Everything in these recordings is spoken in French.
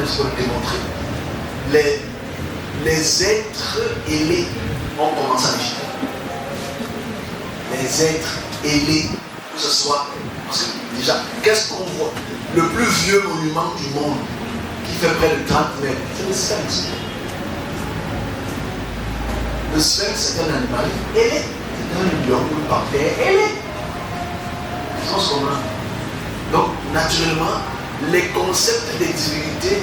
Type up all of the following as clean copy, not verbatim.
je peux le démontrer. Les êtres ailés ont commencé en Égypte. Les êtres ailés, que ce soit. Parce que déjà, qu'est-ce qu'on voit? Le plus vieux monument du monde, qui fait près de 30 mètres, c'est le Sphinx. Le Sphinx, c'est un animal ailé. C'est un lion ou une panthère ailé. Sens commun. Donc, naturellement, les concepts des divinités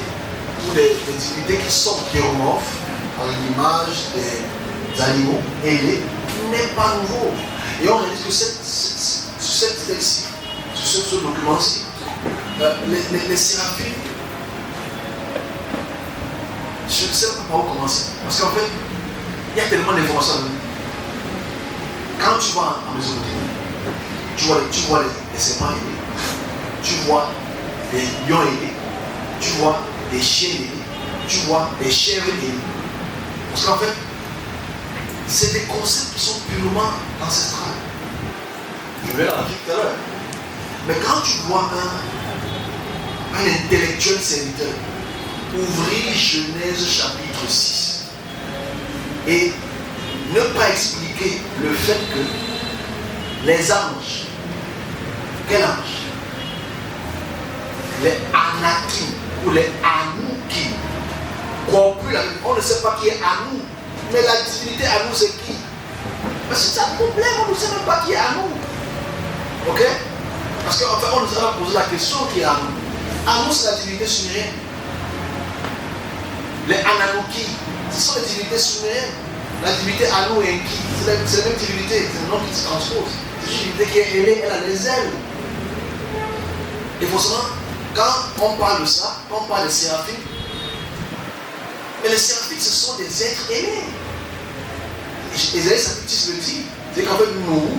ou des divinités qui sont théomorphes à l'image des animaux ailés n'est pas nouveau. Et on réalise que sur cette texte-ci, sur ce document-ci, les séraphins, je ne sais pas par où commencer. Parce qu'en fait, il y a tellement d'informations. Quand tu vas en Mésopotamie, tu vois les serpents ailés, tu vois des lions ailés, tu vois des chiens ailés, tu vois des chèvres ailés. Parce qu'en fait, c'est des concepts qui sont purement ancestrales. Je vais la dire tout à l'heure. Mais quand tu vois un intellectuel serviteur ouvrir Genèse chapitre 6 et ne pas expliquer le fait que les anges, quel ange? Les Anakim ou les Anoukim, on ne sait pas qui est Anou, mais la divinité Anou c'est qui? Mais c'est un problème, on ne sait même pas qui est Anou. Ok? Parce qu'en fait, on nous a posé la question qui est Anou. Anou, c'est la divinité sumérienne. Les Ananouki, ce sont les divinités sumériennes. La divinité Anou et Enki, c'est la même divinité, c'est le nom qui se transpose. C'est une divinité qui est ailée, elle a les ailes. Et forcément, quand on parle de ça, on parle des séraphimes. Mais les séraphimes, ce sont des êtres ailés. Ésaïe chapitre 10 le dit, c'est qu'en fait, nous,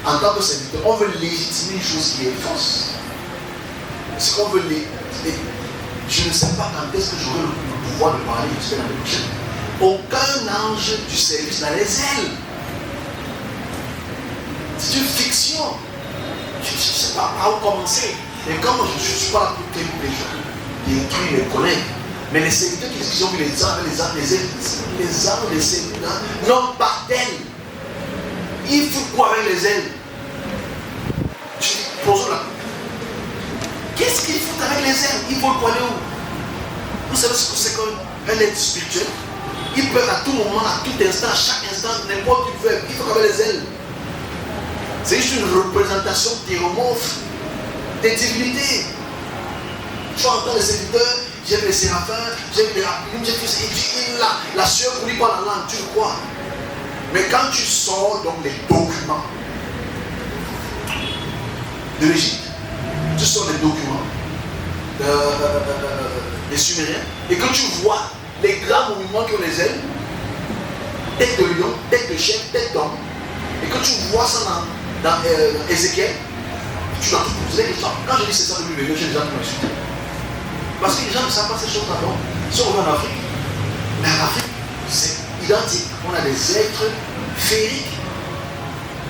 en tant que serviteurs, on veut légitimer une chose qui est fausse. Ce qu'on veut légitimer. Je ne sais pas quand est-ce que j'aurai le pouvoir de parler, j'espère l'année prochaine. Aucun ange du service n'a les ailes. C'est une fiction. Je ne sais pas par où commencer. Et comme je ne suis pas là pour les gens, détruire les collègues. Mais les serviteurs qui ont vu les anges, les anges, les serviteurs n'ont pas d'ailes. Il faut quoi avec les ailes? Posons la. Qu'est-ce qu'il faut avec les ailes? Il faut le aller où? Vous savez ce que c'est qu'un être spirituel? Il peut à tout moment, à tout instant, à chaque instant, n'importe où il veut. Il faut avec les ailes. C'est juste une représentation théomorphe des divinités. Tu entends les serviteurs, j'aime les séraphins, j'aime les rapides, j'aime tout ça. La sueur coule par la langue, tu le crois. Mais quand tu sors donc les documents de l'Égypte, tu sors les documents des Sumériens, et que tu vois les grands monuments qui ont les ailes, tête de lion, tête de chien, tête d'homme, et que tu vois ça dans Ézéchiel, tu dois te poser des questions. Quand je dis c'est ça depuis le j'ai des gens qui m'insultent. Parce que les gens ne savent pas ces choses-là. Si on va en Afrique, mais en Afrique, c'est identique. On a des êtres féeriques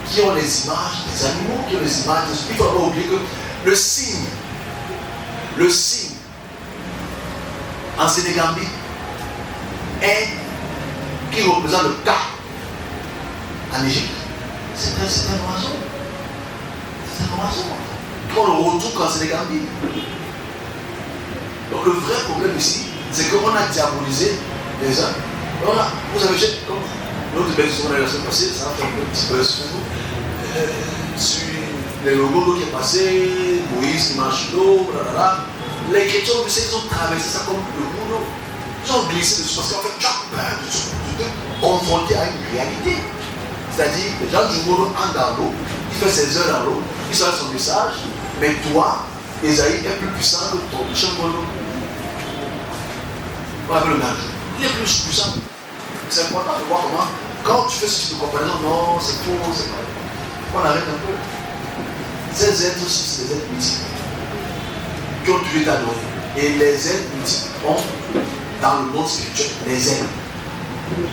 qui ont les images des animaux, qui ont les images des... Il ne faut pas oublier que le signe en Sénégambie qui représente le cas en Égypte, c'est un oiseau. C'est un oiseau. On le retrouve qu'en Sénégambie. Donc le vrai problème ici, c'est qu'on a diabolisé les gens. Voilà, vous avez fait comme l'autre belle sur la semaine passée, ça a fait un petit peu sur nous. Sur les logos qui est passé, Moïse qui marche l'eau, les chrétiens, vous savez, ils ont traversé ça comme le boulot. Ils ont glissé dessus parce qu'en fait, tu as peur de te confronter à une réalité. C'est-à-dire, les gens du monde entrent dans l'eau, il fait ses heures dans l'eau, il sort son message, mais toi, Esaïe est plus puissant que ton chambolo. Voilà le nage. Il est plus puissant. C'est important de voir comment, quand tu fais ce type de comparaison, non, c'est faux, c'est pas. On arrête un peu. Ces êtres aussi, c'est des êtres mythiques qui ont toujours été adorés. Et les êtres mythiques ont, dans le monde spirituel, les ailes.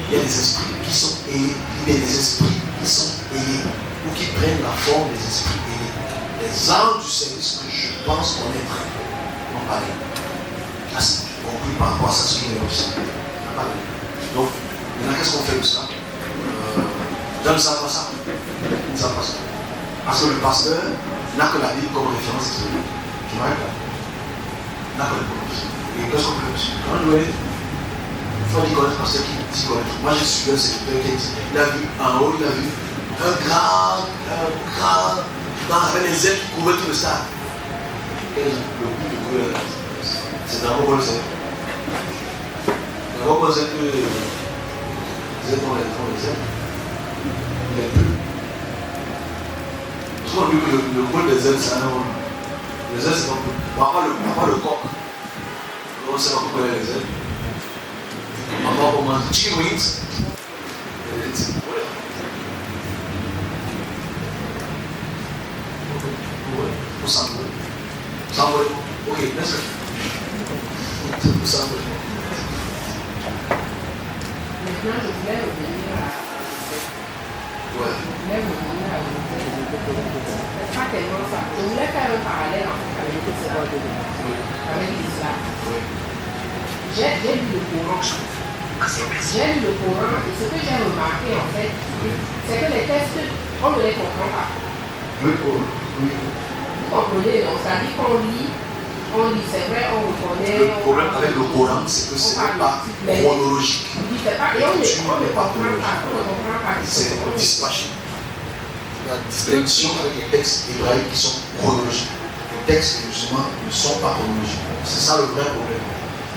Il y a des esprits qui sont ailés, il y a des esprits qui sont ailés, ou qui prennent la forme des esprits ailés. Les anges du service que je pense connaître n'ont pas les. Merci. compris par rapport à ça, ce qui est aussi. Donc, maintenant, qu'est-ce qu'on fait de ça? Les gens ne savent pas ça. Ils ne savent pas ça. Parce que le pasteur n'a que la Bible comme référence historique. Tu m'arrêtes là? N'a que le Bible. Et qu'est-ce qu'on fait aussi? Quand on il faut dire connaître le pasteur qui s'y connaît. Moi, j'ai suivi un secrétaire qui a dit, il a vu en haut, il a vu un grand, avec les ailes qui couvraient tout le stade. Et le coup de couleur, c'est dans vos conseils. Dans vos conseils que les ailes ont les ailes. Les deux. Parce qu'on dit que le rôle des ailes, c'est un rôle. Les ailes, c'est pas le coq. On ne sait pas pourquoi il y a les ailes. On va comment chicken wings. Pour s'envoler. S'envoler. Ok, laisse-le. Pour s'envoler. Maintenant, je voulais revenir à. Ouais. Je voulais revenir à. C'est pas tellement ça. Je voulais faire un parallèle en fait avec le Seigneur de Dieu. Avec l'islam. J'ai lu le Coran. J'ai lu le Coran et ce que j'ai remarqué en fait, c'est que les textes, on ne les comprend pas. Oui. Vous comprenez, donc ça dit qu'on lit, c'est vrai, on reconnaît. Le problème avec le Coran, c'est que ce n'est pas chronologique. Et on ne comprend pas. C'est dispatché. La distinction avec les textes hébraïques qui sont chronologiques. Les textes musulmans ne sont pas chronologiques. C'est ça le vrai problème.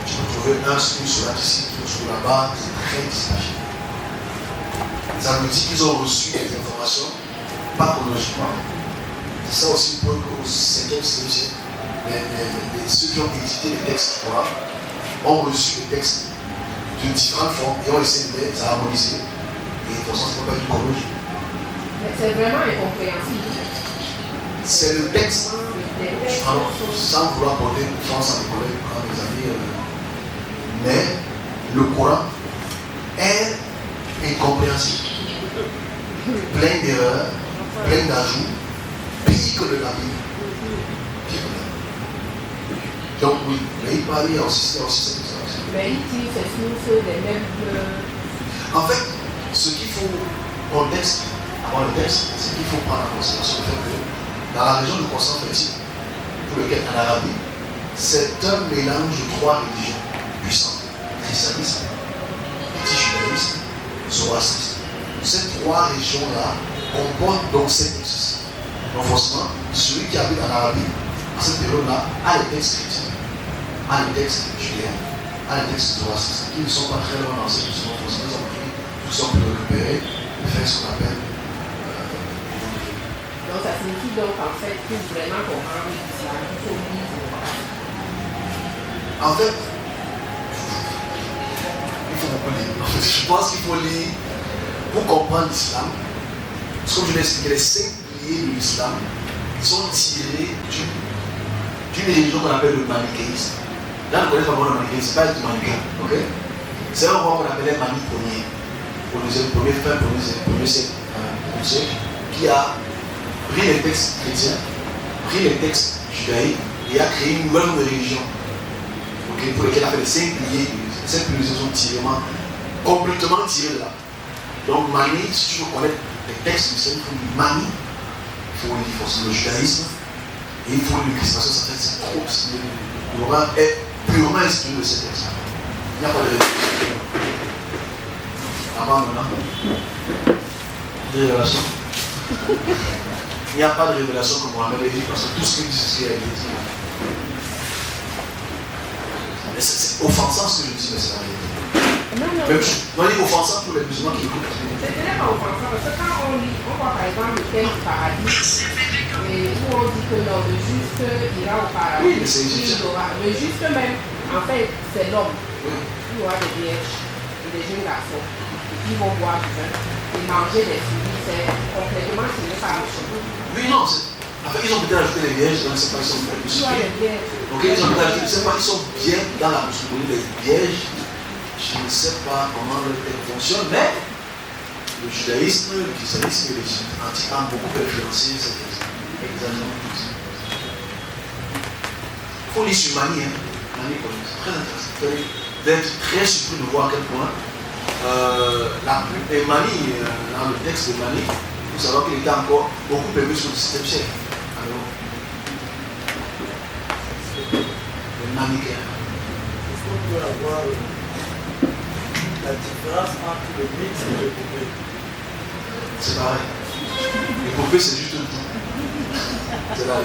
Tu peux trouver un sur la discipline, sur la bas, c'est très dispatché. Ça veut dire qu'ils ont reçu des informations, pas chronologiquement. C'est ça aussi pour qu'au 5e siècle, ceux qui ont édité les textes du Coran ont reçu les textes de différentes formes et ont essayé de les harmoniser. Et de toute façon, ce n'est pas du chronologique. C'est vraiment incompréhensible. C'est le texte. Alors, sans vouloir porter confiance à mes collègues, à mes amis, mais le Coran est incompréhensible. Plein d'erreurs, plein d'ajouts, pire que le Bible. Donc oui, mais il parlait aussi cette observation. Mais il dit c'est sur les mêmes. En fait, ce qu'il faut, contexte, avant le texte, c'est qu'il faut prendre en considération le fait que dans la région du croissant fertile, pour lequel en Arabie, c'est un mélange de trois religions puissantes. Christianisme, judaïsme, zoroastrisme. Ces trois régions-là comportent donc ces textes. Donc forcément, celui qui habite en Arabie, à cette période-là, a les textes chrétiens, a les textes judaïens, a les textes zoroastriens, qui ne sont pas très loin dans ces questions. Forcément, ils ont pris tout ça pour récupérer et faire ce qu'on appelle. Donc ça signifie donc en fait que vraiment comprendre l'islam, il faut lire. En fait, il faut beaucoup lire. En fait, je pense qu'il faut lire pour comprendre l'islam. Parce que comme je l'ai expliqué, les 5 piliers de l'islam sont tirés d'une religion qu'on appelle le manichéisme. Là, on ne connaît pas vraiment le manichéisme, c'est pas du manichéisme. Okay? C'est un roi qu'on appelait Mani Ier, au premier siècle, qui a pris les textes chrétiens, pris les textes judaïques et a créé une nouvelle religion. Okay, pour lesquels il a fait les 5 piliers. Les 5 piliers sont complètement tirés de là. Donc, Mani, si tu veux connaître les textes musulmans, il faut lire Mani, il faut lire forcément le judaïsme, et il faut lire le christianisme. Ça fait c'est trop. Le Coran est purement inspiré de ces textes. Il n'y a pas de révélation. Avant maintenant, de révélation. Il n'y a pas de révélation que Mohamed a dit parce que tout ce qu'il dit, c'est ce qu'il a dit. Mais c'est offensant ce que je dis, mais c'est la vérité. Même je dis offensant pour les musulmans qui écoutent. C'est pas offensant parce que quand on lit, on voit par exemple le thème du paradis, et où on dit que non, le juste ira au paradis. Oui, mais c'est égyptien. Le juste même, en fait, c'est l'homme. Il y aura des vierges et des jeunes garçons. Ils vont boire du vin et manger des fruits. C'est complètement tiré par le chemin. Oui, non, en fait, ils ont peut-être ajouté les vierges, donc c'est pas qu'ils sont bien musulmans. Donc ils ont peut-être ajouté, je ne sais pas, ils sont bien dans la musulmanie, les vierges. Je ne sais pas comment le thème fonctionne, mais le judaïsme, le christianisme et l'Égypte antique ont beaucoup influencé cette examen. Il faut lire sur Mani. Mani famille connue. C'est très intéressant. Vous allez être très surpris de voir à quel point et Mani, dans le texte de Mani, vous savez qu'il était encore beaucoup plus sur le 17e siècle. Alors, le manichéen. Est-ce qu'on peut avoir la différence entre le mythe et l'épopée? C'est pareil. L'épopée, c'est juste le tout. C'est là,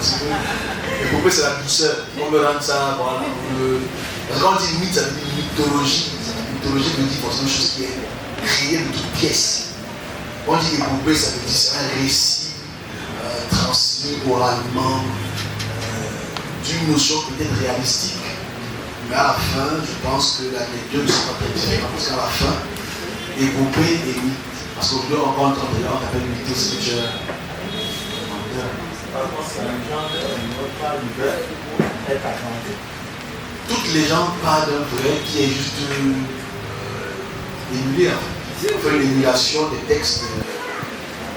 l'épopée, c'est la douceur. On me rend ça, voilà. Parce que quand on dit mythe, ça veut dire mythologie. Mythologie veut dire forcément une chose qui est créée de toutes pièces. On dit épopée, ça veut dire c'est un récit transmis oralement d'une notion peut-être réalistique. Mais à la fin, je pense que les deux ne sont pas très différents. Parce qu'à la fin, épopée et mythe. Parce qu'aujourd'hui, on rencontre des gens qui appellent mytho spirituel. Par contre, c'est un genre de pas l'hiver pour être attendu. Toutes les gens parlent d'un vrai qui est juste émulé. On fait une émulation des textes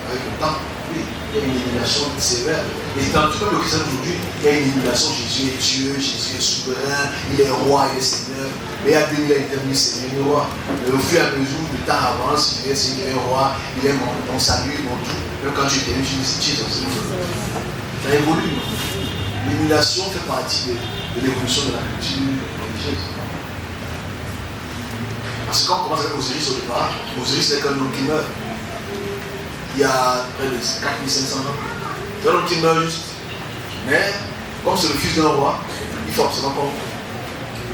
avec le temps. Oui, il y a une émulation sévère. Et dans tout le christianisme aujourd'hui, il y a une émulation. Jésus est Dieu, Jésus est souverain, il est roi, il est Seigneur. Mais il y a 2000 ans, il est devenu Seigneur, il est roi. Mais au fur et à mesure, le temps avance, il est roi, il est mon salut, mon tout. Même quand tu es devenu, tu dis Jésus. Ça évolue. L'émulation fait partie de l'évolution de la culture religieuse. Parce que quand on commence avec Osiris au départ, Osiris n'est qu'un homme qui meurt. Il y a près de 4500 ans. C'est un homme qui meurt juste. Mais, comme c'est le fils d'un roi, il faut absolument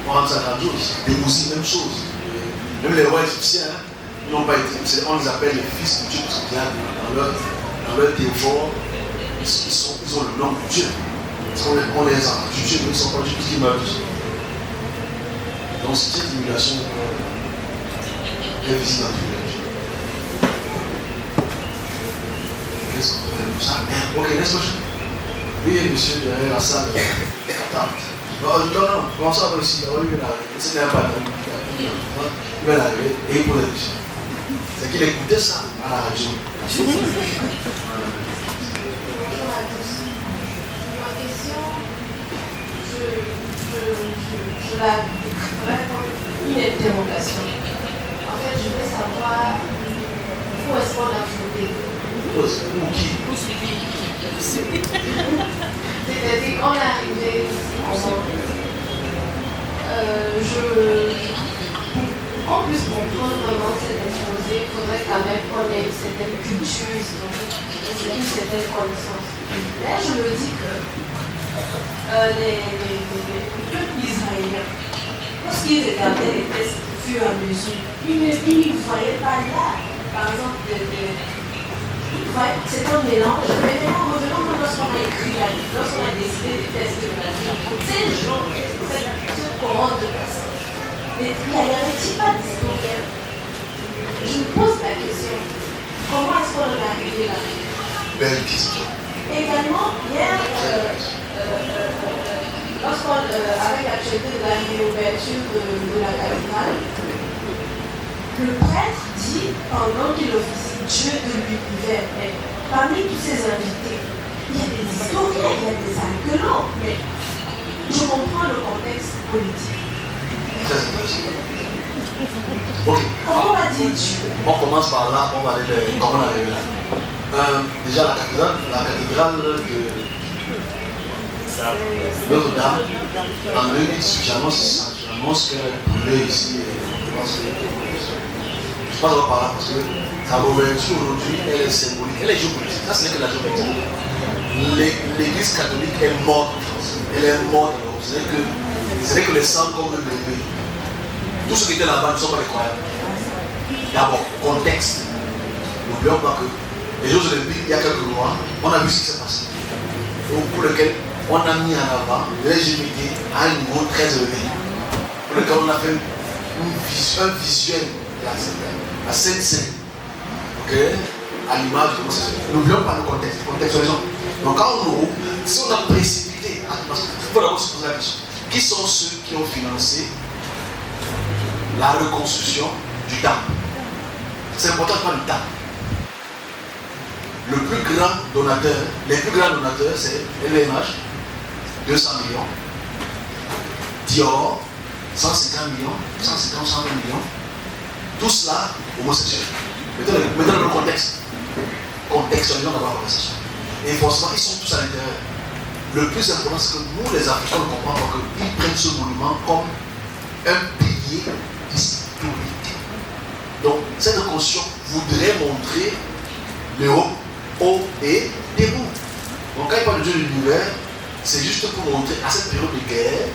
qu'on rende ça grandiose. Des Mousis, même chose. Même les rois égyptiens, ils n'ont pas été. On les appelle les fils de Dieu, parce qu'il y a dans leur théophore, ils ont le nom de Dieu. Parce qu'on les a jugés, mais ils ne sont pas Dieu, puisqu'ils meurent tous. Donc, c'est cette émulation est visible dans tout le monde. Qu'est-ce qu'on fait comme ça? Ok, laisse-moi. Oui, monsieur, derrière la salle. Non, comment ça va ici? Oui, il va arriver. C'est un pas il va arriver et il pose la question. C'est qu'il écoutait ça à la radio. Je la une interrogation. En fait, je veux savoir où est-ce qu'on a fondé. Où qui? C'est-à-dire qu'on est arrivé ici ensemble. Pour qu'on puisse comprendre vraiment cet exposé, il faudrait quand même qu'on ait une certaine culture historique, une certaine connaissance. Là, je me dis que les peuples israéliens, lorsqu'ils regardaient les textes au fur et à mesure, ils ne voyaient pas là, par exemple, c'est un mélange. Mais maintenant, revenons lorsqu'on a écrit la Bible, lorsqu'on a décidé des textes de la Bible, ces gens, ce courant de personnes, mais il n'y avait-il pas d'historien? Je me pose la question, comment est-ce qu'on est arrivé là? Belle question. Également, hier, lorsqu'on, avec l'actualité de la réouverture de la cathédrale, le prêtre dit, pendant qu'il officie, Dieu de l'univers, mais parmi tous ses invités, il y a des historiens, il y a des archéologues, mais je comprends le contexte politique. Ok. Comment on va dire Dieu? On commence par là, on va aller comment on arrive là. Déjà la cathédrale de Notre-Dame, en 2008, j'annonce qu'elle brûlait ici. Je pense qu'on va par là parce que sa ouverture aujourd'hui, elle est symbolique, elle est géopolitique. Ça, ce n'est que la géopolitique. L'église catholique est morte en France. Elle est morte en Europe. Ce n'est que les sangs comme le bébé. Tous ceux qui étaient là-bas ne sont pas des croyants. D'abord, contexte. N'oublions pas que les jours olympiques, il y a quelques mois, on a vu ce qui s'est passé. Pour lequel on a mis en avant l'LGBT à un niveau très élevé. Pour lequel on a fait un visuel de la Sainte-Seine. Ok? À l'image de comment ça se fait. N'oublions pas le contexte, contextualisons. Donc quand on ouvre, si on a précipité, parce qu'il faut d'abord se poser la question, qui sont ceux qui ont financé la reconstruction du temple? C'est important de prendre le temple. Le plus grand donateur, les plus grands donateurs, c'est LVMH, 200 millions. Dior, 150 millions, 150, 120 millions. Tout cela, homosexuel. Mettons le contexte. Contextualisons d'abord la conversation. Et forcément, ils sont tous à l'intérieur. Le plus important, c'est que nous, les Africains, ne comprenons pas qu'ils prennent ce monument comme un pilier historique. Donc, cette reconstruction voudrait montrer l'Europe haut et debout. Donc, quand il parle de Dieu de l'univers, c'est juste pour montrer à cette période de guerre,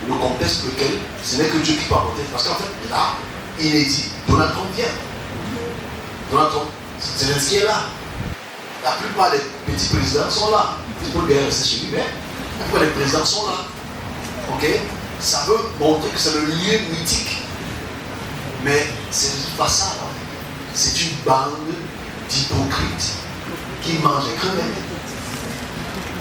le contexte pour lequel ce n'est que Dieu qui peut apporter. Parce qu'en fait, là, il est dit, Donald Trump vient. Donald Trump, Zelensky est là. La plupart des petits présidents sont là. Il faut bien rester chez lui, mais la plupart des présidents sont là. Ok? Ça veut montrer que c'est le lieu mythique. Mais c'est pas ça. C'est une bande d'hypocrites qui mangent les crevettes.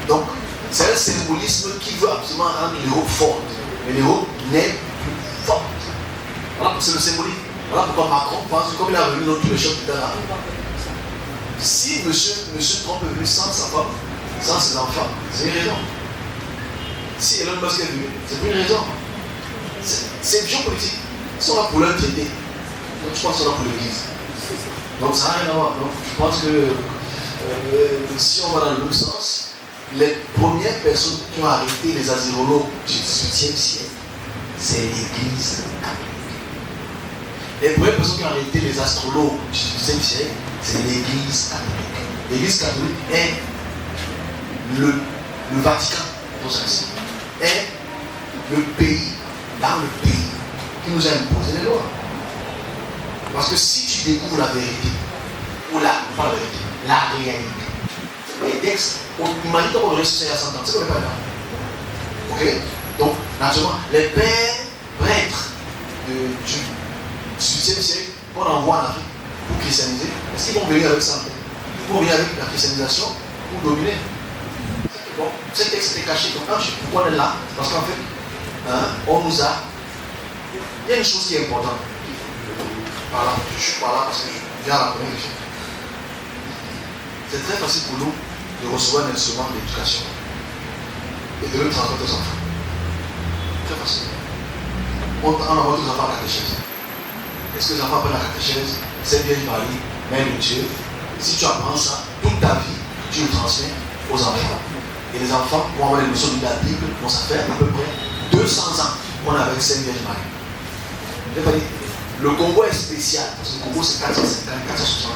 Donc, c'est un symbolisme qui veut absolument rendre l'Europe forte. Mais l'Europe n'est plus forte. Voilà, c'est le symbolisme. Voilà pourquoi Macron pense que comme il a revenu dans tous les choses là, si monsieur Trump est venu sans sa femme, sans ses enfants, c'est une raison. Si Elon Musk est venu, c'est pour une raison. C'est géopolitique. Ils sont là pour leur traité. Donc je pense qu'ils sont là pour l'église. Donc ça n'a rien à voir. Donc je pense que si on va dans le même sens, les premières personnes qui ont arrêté les asyrologues du XVIIIe siècle, c'est l'église catholique. Les premières personnes qui ont arrêté les astrologues du XVIIIe siècle, c'est l'église catholique. L'église catholique est le Vatican, est le pays, dans le pays, qui nous a imposé les lois. Parce que si tu découvres la vérité, ou pas la vérité, la réalité, les textes, imagine qu'on aurait ressuscité il y a 100 ans, c'est qu'on n'est pas là. Ok? Donc, naturellement, les pères prêtres du XVIIIe siècle, qu'on envoie en Afrique pour christianiser, est-ce qu'ils vont venir avec ça? Ils vont venir avec la christianisation pour dominer. Bon, ce texte était caché. Donc, pourquoi on est là? Parce qu'en fait, on nous a. Il y a une chose qui est importante. Voilà, je suis pas là parce que je viens à la première question. C'est très facile pour nous de recevoir un instrument d'éducation et de le transmettre aux enfants. Très facile. On envoie tous les enfants à la catéchèse. Est-ce que les enfants apprennent la catéchèse? C'est Vierge Marie, Mère de Dieu. Si tu apprends ça, toute ta vie, tu le transmets aux enfants. Et les enfants vont avoir les notions de la Bible, vont ça faire à peu près 200 ans qu'on a avec Sainte Vierge Marie. Le Congo est spécial, parce que le Congo c'est 450, 460 ans.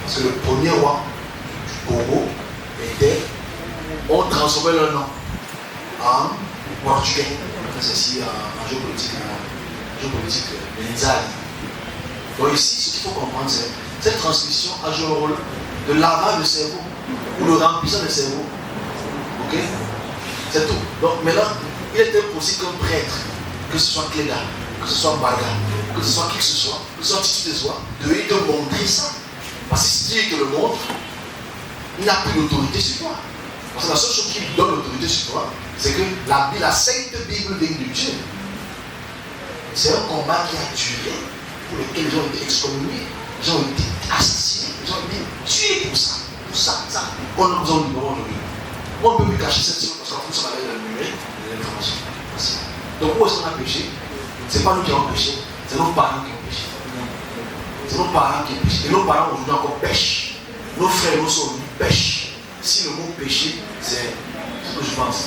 Parce que le premier roi du Congo était, on transformait leur nom en portugais. C'est ici en géopolitique, l'Inzali. Donc ici, ce qu'il faut comprendre, c'est que cette transmission a joué le rôle de lavage de cerveau, ou de remplissage de cerveau. Ok? C'est tout. Donc maintenant, il était possible qu'un prêtre, que ce soit Cléda, que ce soit Baga, que ce soit qui que ce soit Titi de soi, devait te montrer ça. Parce que si tu te le montres, il n'a plus d'autorité sur toi. Parce que la seule chose qui lui donne l'autorité sur toi, c'est que la sainte Bible vient de Dieu. C'est un combat qui a duré, pour lequel les gens ont été excommuniés, les gens ont été assassinés, les gens ont été tués pour ça. Ça. On a besoin du moment aujourd'hui. On ne peut plus cacher cette chose parce qu'en fonction de la numérique, de l'information. Donc où est-ce qu'on a péché? Ce n'est pas nous qui avons péché, c'est nos parents qui ont péché. C'est nos parents qui ont péché. Et nos parents aujourd'hui encore pêchent. Nos frères et nos soeurs pêchent. Si le mot péché, c'est ce que je pense.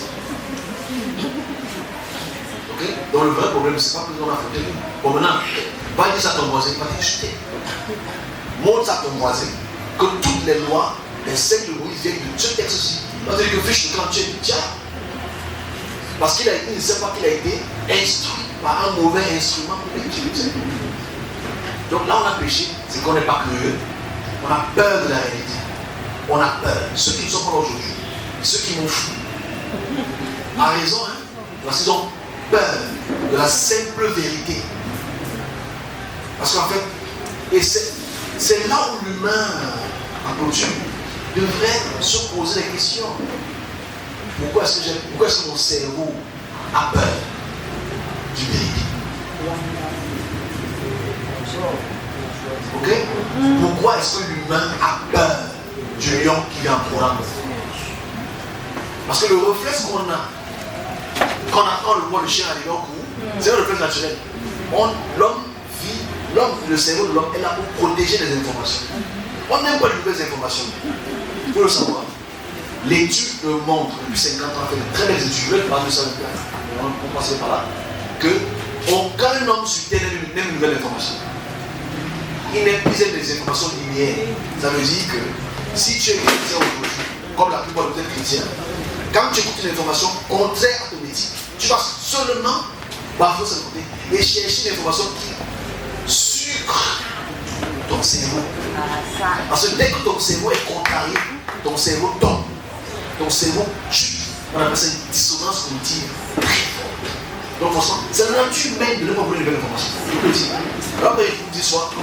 Ok? Donc le vrai problème, c'est pas que nous on a fauté. Bon maintenant, va dire ça à ton voisin, va t'insulter. Montre ça à ton voisin que toutes les lois, les sectes de Moïse viennent de ce texte-ci. C'est-à-dire que fiche quand tu es tiens. Parce qu'il ne sait pas qu'il a été instruit par un mauvais instrument pour l'utiliser. Donc là on a péché, c'est qu'on n'est pas curieux. On a peur de la réalité. On a peur. Ceux qui ne sont pas là aujourd'hui, ceux qui m'ont fou, a raison, hein, parce qu'ils ont peur de la simple vérité. Parce qu'en fait, et c'est là où l'humain, en culture, devrait se poser la question. Pourquoi est-ce que mon cerveau a peur du vérité? Ok? Pourquoi est-ce que l'humain a peur du lion qui vient en courant? Parce que le réflexe qu'on a Quand on voit le chien arriver au cou, c'est un réflexe naturel. Le cerveau de l'homme est là pour protéger les informations. On n'aime pas les nouvelles informations. Il faut le savoir. L'étude montre, depuis 50 ans, fait de très belles études, je vais parler de ça on passer par là, que aucun homme sur terre n'aime une nouvelle information. Il n'aime plus des informations linéaires. Ça veut dire que si tu es chrétien aujourd'hui, comme la plupart de tes chrétiens, quand tu écoutes une information contraire à ton éthique, tu vas seulement bafouer ce côté et chercher une information qui sucre ton cerveau. Parce que dès que ton cerveau est contrarié, ton cerveau tombe. Ton cerveau chute. On appelle ça une dissonance cognitive très forte. Donc, franchement, c'est la nature humaine de ne pas vouloir une nouvelle information. Alors, il faut dire soit